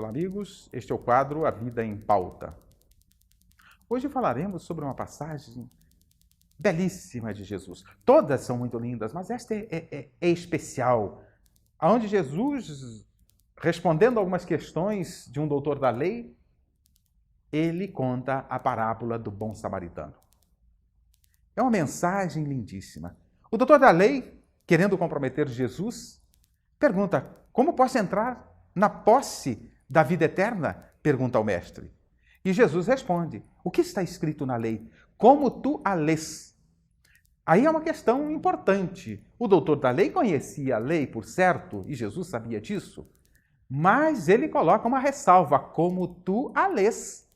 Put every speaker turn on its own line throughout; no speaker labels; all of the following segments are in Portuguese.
amigos. Este é o quadro A Vida em Pauta. Hoje falaremos sobre uma passagem belíssima de Jesus. Todas são muito lindas, mas esta é especial, onde Jesus, respondendo algumas questões de um doutor da lei, ele conta a parábola do bom samaritano. É uma mensagem lindíssima. O doutor da lei, querendo comprometer Jesus, pergunta: como posso entrar na posse da vida eterna? Pergunta ao mestre. E Jesus responde: o que está escrito na lei? Como tu a lês? Aí é uma questão importante. O doutor da lei conhecia a lei, por certo, e Jesus sabia disso, mas ele coloca uma ressalva: como tu a lês.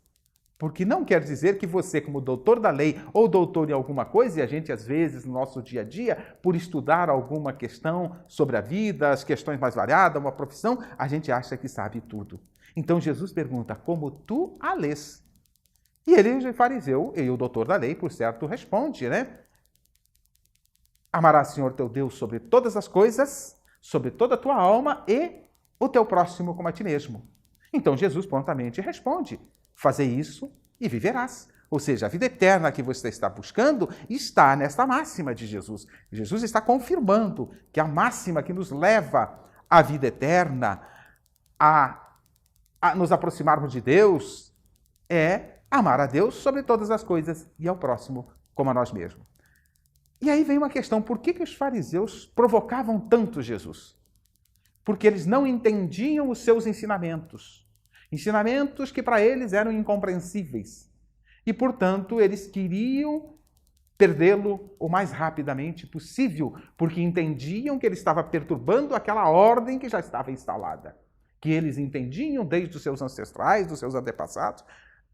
Porque não quer dizer que você, como doutor da lei ou doutor em alguma coisa, e a gente às vezes no nosso dia a dia, por estudar alguma questão sobre a vida, as questões mais variadas, uma profissão, a gente acha que sabe tudo. Então Jesus pergunta: como tu a lês? E ele, o fariseu, e o doutor da lei, por certo, responde, né? Amarás, Senhor, teu Deus sobre todas as coisas, sobre toda a tua alma e o teu próximo como a ti mesmo. Então Jesus prontamente responde: fazei isso e viverás. Ou seja, a vida eterna que você está buscando está nesta máxima de Jesus. Jesus está confirmando que a máxima que nos leva à vida eterna, a nos aproximarmos de Deus, é amar a Deus sobre todas as coisas e ao próximo como a nós mesmos. E aí vem uma questão: por que os fariseus provocavam tanto Jesus? Porque eles não entendiam os seus ensinamentos. Ensinamentos que para eles eram incompreensíveis. E, portanto, eles queriam perdê-lo o mais rapidamente possível, porque entendiam que ele estava perturbando aquela ordem que já estava instalada. Que eles entendiam desde os seus ancestrais, dos seus antepassados,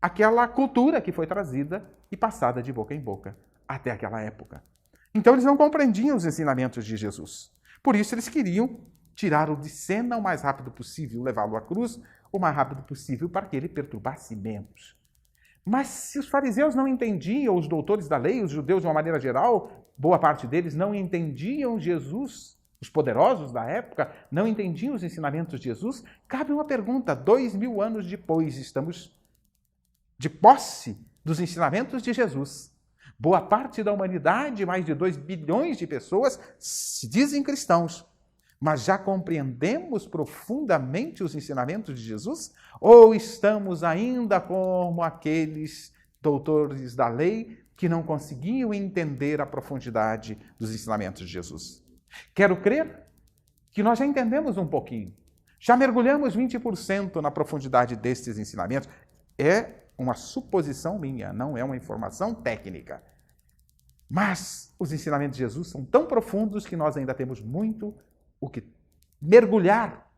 aquela cultura que foi trazida e passada de boca em boca até aquela época. Então, eles não compreendiam os ensinamentos de Jesus. Por isso, eles queriam tirá-lo de cena o mais rápido possível, levá-lo à cruz o mais rápido possível para que ele perturbasse menos. Mas se os fariseus não entendiam, os doutores da lei, os judeus de uma maneira geral, boa parte deles não entendiam Jesus, os poderosos da época não entendiam os ensinamentos de Jesus, cabe uma pergunta: 2000 anos depois estamos de posse dos ensinamentos de Jesus. Boa parte da humanidade, mais de 2 bilhões de pessoas, se dizem cristãos. Mas já compreendemos profundamente os ensinamentos de Jesus? Ou estamos ainda como aqueles doutores da lei que não conseguiam entender a profundidade dos ensinamentos de Jesus? Quero crer que nós já entendemos um pouquinho. Já mergulhamos 20% na profundidade destes ensinamentos. É uma suposição minha, não é uma informação técnica. Mas os ensinamentos de Jesus são tão profundos que nós ainda temos muito o que mergulhar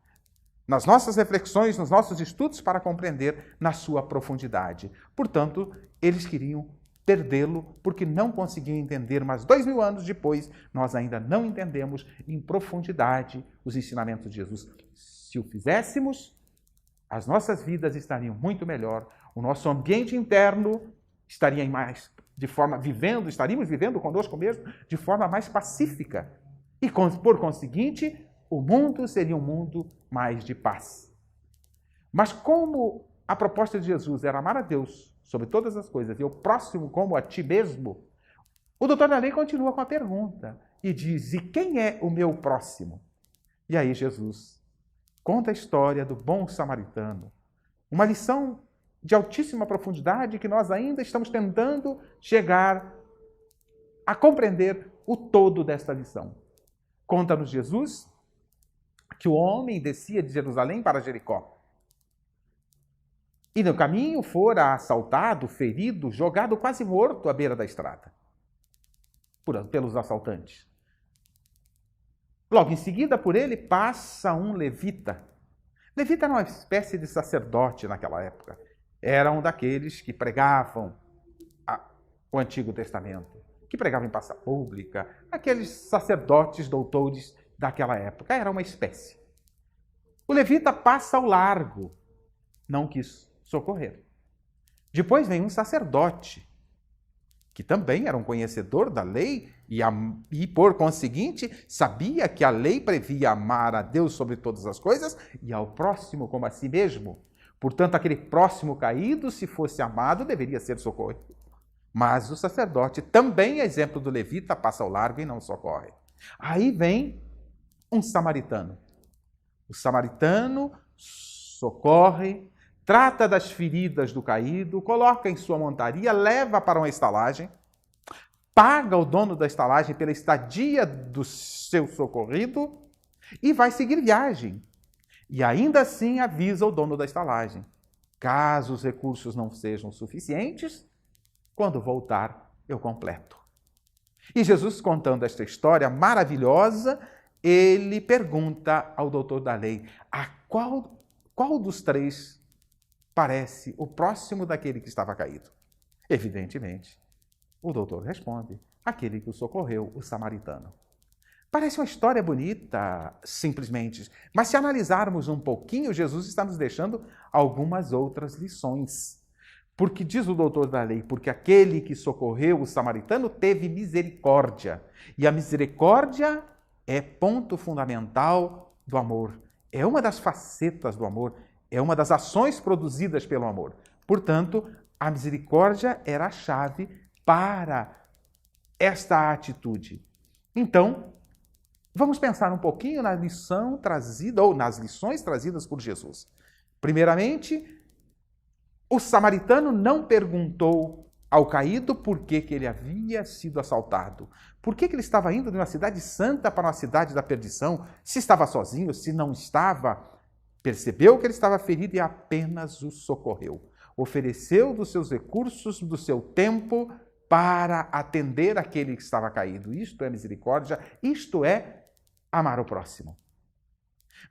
nas nossas reflexões, nos nossos estudos para compreender na sua profundidade. Portanto, eles queriam perdê-lo porque não conseguiam entender, mas 2000 anos depois nós ainda não entendemos em profundidade os ensinamentos de Jesus. Se o fizéssemos, as nossas vidas estariam muito melhor, o nosso ambiente interno estaria estaríamos vivendo conosco mesmo de forma mais pacífica. E, por conseguinte, o mundo seria um mundo mais de paz. Mas como a proposta de Jesus era amar a Deus sobre todas as coisas e o próximo como a ti mesmo, o doutor da lei continua com a pergunta e diz: e quem é o meu próximo? E aí Jesus conta a história do bom samaritano, uma lição de altíssima profundidade que nós ainda estamos tentando chegar a compreender o todo desta lição. Conta-nos Jesus que o homem descia de Jerusalém para Jericó. E no caminho fora assaltado, ferido, jogado quase morto à beira da estrada pelos assaltantes. Logo em seguida, por ele passa um levita. Levita era uma espécie de sacerdote naquela época. Era um daqueles que pregavam o Antigo Testamento, que pregavam em praça pública, aqueles sacerdotes, doutores daquela época. Era uma espécie. O levita passa ao largo, não quis socorrer. Depois vem um sacerdote, que também era um conhecedor da lei e, por conseguinte, sabia que a lei previa amar a Deus sobre todas as coisas e ao próximo como a si mesmo. Portanto, aquele próximo caído, se fosse amado, deveria ser socorrido. Mas o sacerdote, também exemplo do levita, passa ao largo e não socorre. Aí vem um samaritano. O samaritano socorre, trata das feridas do caído, coloca em sua montaria, leva para uma estalagem, paga o dono da estalagem pela estadia do seu socorrido e vai seguir viagem. E ainda assim avisa o dono da estalagem. Caso os recursos não sejam suficientes, quando voltar, eu completo. E Jesus, contando esta história maravilhosa, ele pergunta ao doutor da lei, a qual dos três parece o próximo daquele que estava caído? Evidentemente, o doutor responde, aquele que o socorreu, o samaritano. Parece uma história bonita, simplesmente, mas se analisarmos um pouquinho, Jesus está nos deixando algumas outras lições. Porque diz o doutor da lei, porque aquele que socorreu o samaritano teve misericórdia. E a misericórdia é ponto fundamental do amor. É uma das facetas do amor, é uma das ações produzidas pelo amor. Portanto, a misericórdia era a chave para esta atitude. Então, vamos pensar um pouquinho na lição trazida, ou nas lições trazidas por Jesus. Primeiramente, o samaritano não perguntou ao caído por que ele havia sido assaltado. Por que ele estava indo de uma cidade santa para uma cidade da perdição? Se estava sozinho, se não estava. Percebeu que ele estava ferido e apenas o socorreu. Ofereceu dos seus recursos, do seu tempo, para atender aquele que estava caído. Isto é misericórdia, isto é amar o próximo.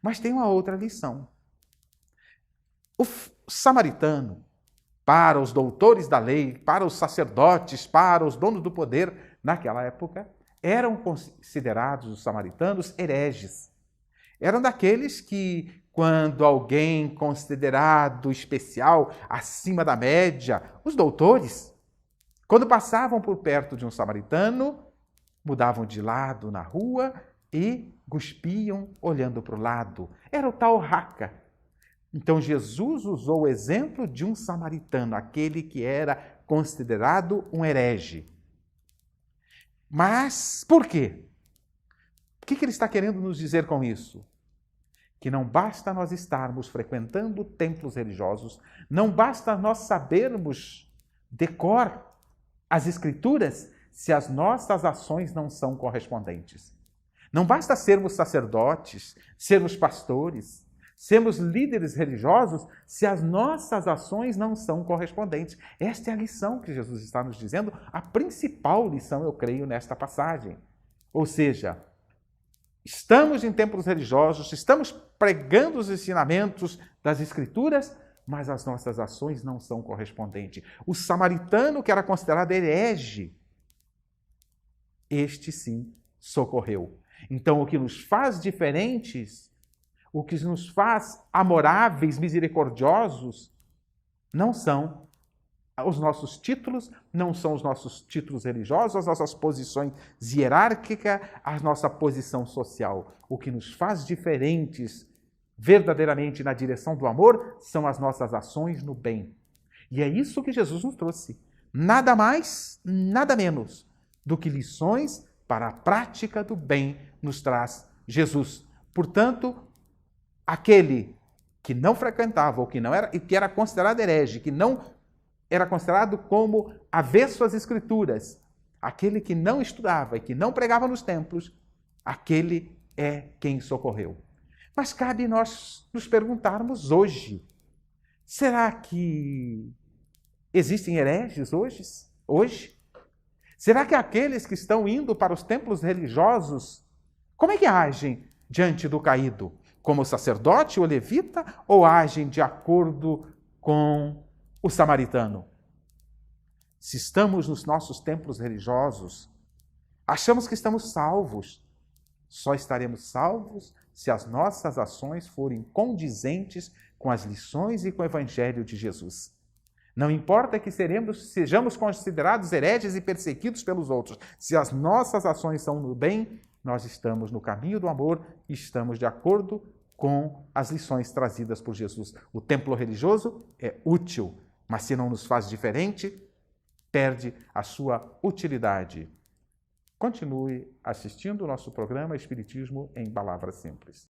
Mas tem uma outra lição. O samaritano, para os doutores da lei, para os sacerdotes, para os donos do poder, naquela época, eram considerados os samaritanos hereges. Eram daqueles que, quando alguém considerado especial, acima da média, os doutores, quando passavam por perto de um samaritano, mudavam de lado na rua e cuspiam olhando para o lado. Era o tal raca. Então Jesus usou o exemplo de um samaritano, aquele que era considerado um herege. Mas por quê? O que ele está querendo nos dizer com isso? Que não basta nós estarmos frequentando templos religiosos, não basta nós sabermos de cor as Escrituras se as nossas ações não são correspondentes. Não basta sermos sacerdotes, sermos pastores, sermos líderes religiosos se as nossas ações não são correspondentes. Esta é a lição que Jesus está nos dizendo, a principal lição, eu creio, nesta passagem. Ou seja, estamos em templos religiosos, estamos pregando os ensinamentos das Escrituras, mas as nossas ações não são correspondentes. O samaritano, que era considerado herege, este sim socorreu. Então, o que nos faz diferentes, o que nos faz amoráveis, misericordiosos, não são os nossos títulos, não são os nossos títulos religiosos, as nossas posições hierárquicas, a nossa posição social. O que nos faz diferentes verdadeiramente na direção do amor são as nossas ações no bem. E é isso que Jesus nos trouxe. Nada mais, nada menos do que lições para a prática do bem nos traz Jesus. Portanto, aquele que não frequentava, ou que não era, e que era considerado herege, que não era considerado como avesso às Escrituras, aquele que não estudava e que não pregava nos templos, aquele é quem socorreu. Mas cabe nós nos perguntarmos hoje, será que existem hereges hoje? Será que aqueles que estão indo para os templos religiosos, como é que agem diante do caído? Como o sacerdote ou levita, ou agem de acordo com o samaritano? Se estamos nos nossos templos religiosos, achamos que estamos salvos. Só estaremos salvos se as nossas ações forem condizentes com as lições e com o Evangelho de Jesus. Não importa que sejamos considerados hereges e perseguidos pelos outros. Se as nossas ações são no bem, nós estamos no caminho do amor e estamos de acordo com as lições trazidas por Jesus. O templo religioso é útil, mas se não nos faz diferente, perde a sua utilidade. Continue assistindo o nosso programa Espiritismo em Palavras Simples.